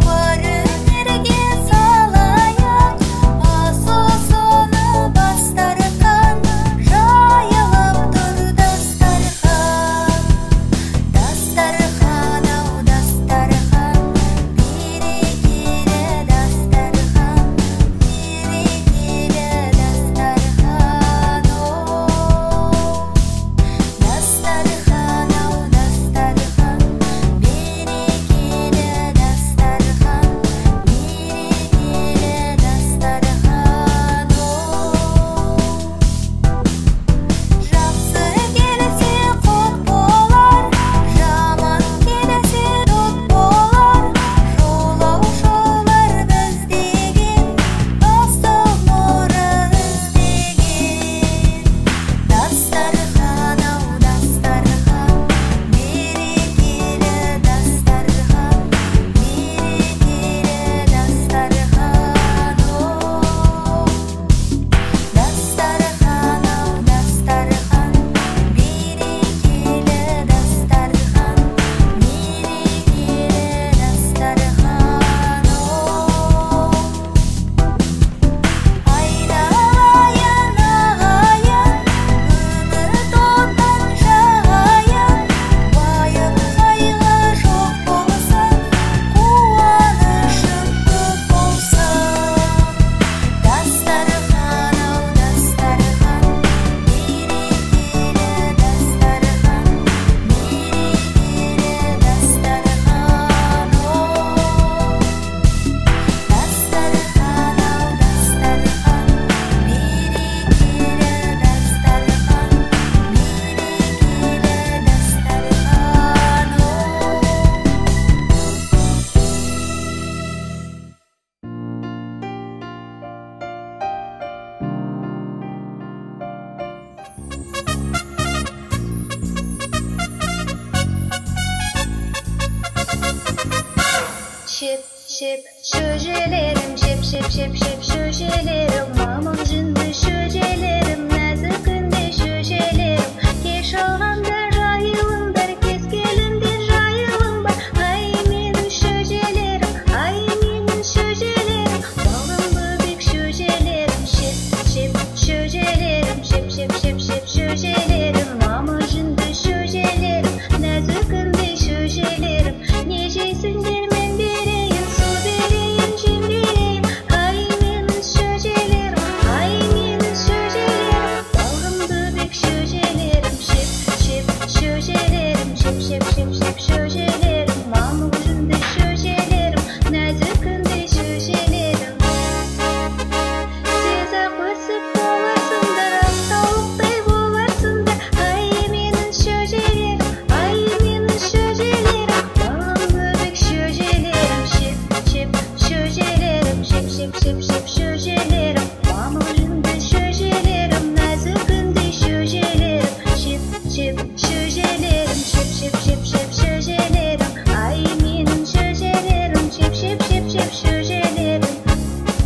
Barın erge salayak, asosu Şip şip şöjelerim, şip şip şip şip şöjelerim, mamam jındı şöjelerim, nazikinde şöjelerim, keş olganda rayılımдар, kez kelimde rayılım бар. Ay menin şöjelerim, ay menin şöjelerim, balım böbek şöjelerim, şip şip şöjelerim, şip şip şip şip şöjelerim, mamam jındı şöjelerim, nazikinde şöjelerim, neceysin dermen bereyim, su bereyim, cem bereyim. Ay menin şöjelerim, ay menin şöjelerim, balgım böbek şöjelerim, şip şip şöjelerim, şip şip şip şip şöjelerim, mamam jındı şöjelerim, nazikinde şöjelerim. Siz akbasıp bolarsınдар, tavukтай bolarsınдар. Ay menin şöjelerim, ay menin şöjelerim, balgım böbek şöjelerim, şip şip şöjelerim, şip şip şip şip şöjelerim, mamam jındı şöjelerim, nazikinde şöjelerim, şip şip şöjelerim, şip şip şip şip şöjelerim, ay menin şöjelerim, şip şip şip şip şöjelerim.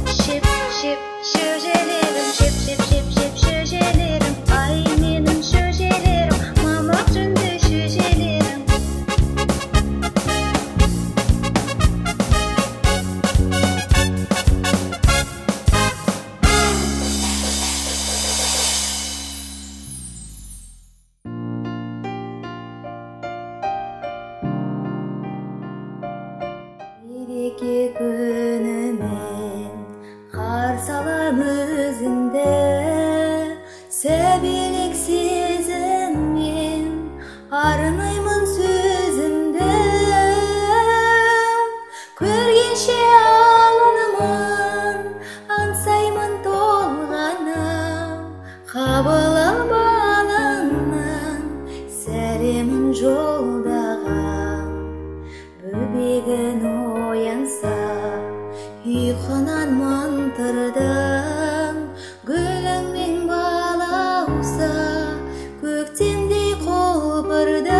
Şip şip şöjelerim, şip şip şip şip şöjelerim, ay menin şöjelerim, mamam jındı şöjelerim. Береке күнімен қарсы алам өзіңді, сәбилік сезіммен арнаймын сөзімді. Көргенше алынымын, аңсаймын толғанып, қабыл ал балыңнан сәлемін жолдаған. Бөбегін оянса, ұйқынан мантырдың, гүліңмен балауса, көктемдей құлпырдың.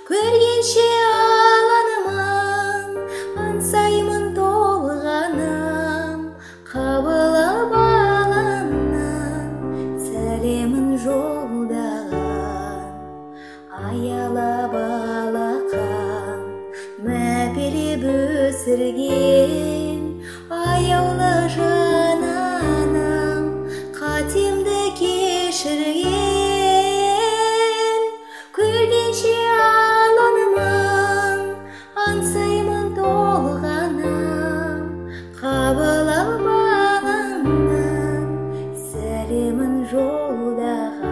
Көргенше алынымын, аңсаймын толғаным, қабыл ал балыңнан сәлемін жолдаған. Аялап алақан, мәпелеп өсірген, аяулы жананым, қатемді кешірген. Көргенше алынымын, аңсаймын толғаным, қабыл ал балыңнан сәлемін жолдаған.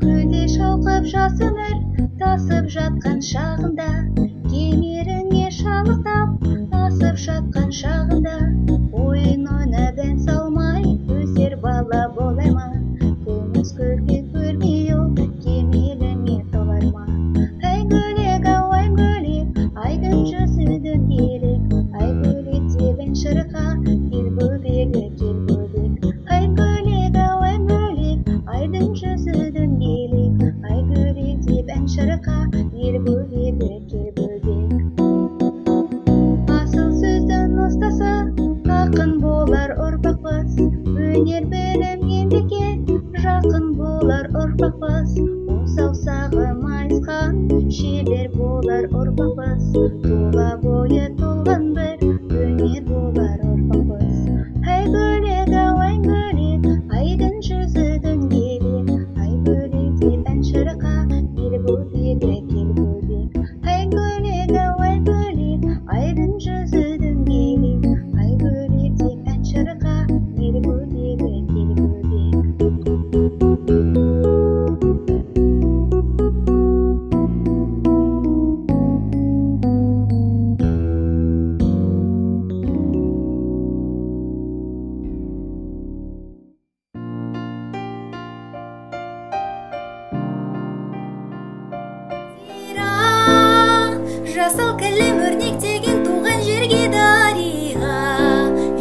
Гүлдей шалқып жас өмір тасып жатқан шағында, кемеріне шалықтап тасып жатқан шағында, ойын ойнап ән салмай өсер бала болай ма? Күміс көрге көрмей ол кемеліме толар ма? Ай гөлек, ау ай гөлек, айдың жүзідің елек, ай гөлек деп ән шырқа, кел бөбегі кел бөбек. Ай гөлек, ау ай гөлек, айдың жүзідің елек, ай гөлек деп ән шырқа, кел бөбегі кел бөбек. Асыл сөздің ұстаса, ақын болар ұрпақпыз, өнер білім еңбекке жақын болар ұрпақпыз. Саусағы майысқан шебер болар ұрпақпыз, тұла бойы толған бір өнер болар ұрпақпыз. Ай гөлек, ау ай гөлек, айдың жүзідің елек, ай гөлек деп ән шырқа, кел бөбегі кел бөбек. Ай гөлек, ау ай гөлек, айдың жүзідің елек, ай гөлек деп ән шырқа, кел бөбегі кел бөбек. елім өрнектеген туған жерге дариға,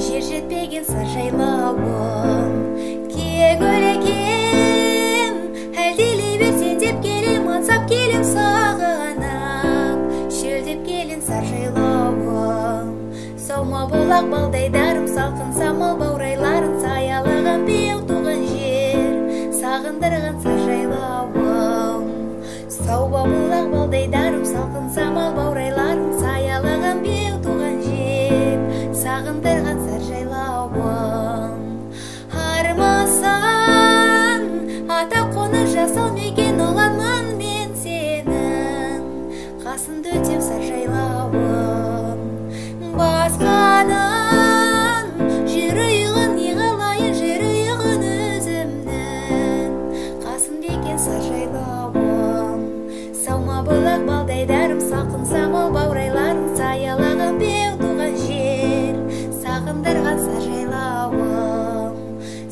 жер жетпеген сар жайлауым. Кең өлегем, әлдилей берсен деп келем, аңсап келем сағынып, шөлдеп келін сар жайлауым. Саума болақ балдайдарым, салқын самал баурайларын, саялаған беу туған жер, сағындырған сар жайлауым. Саума болақ балдайдарым, салқын самал баурайларын, саялаған беу туған жер, сағындырған сар жайлауым. Армасан ата қоны жасал мекен оланмын мен сенің, қасыңды өтем сар жайлауым. Басқаның жүрегін неғалайын, жүрегін өзімнің, қасымда екен сар жайлауым. Саума болақ балдайдарым, салқын самал баурайларын, саялаған беу туған жер, сағындырған сар жайлауым.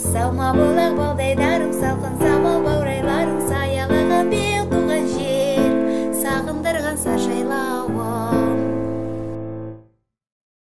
Саума болақ балдайдарым, салқын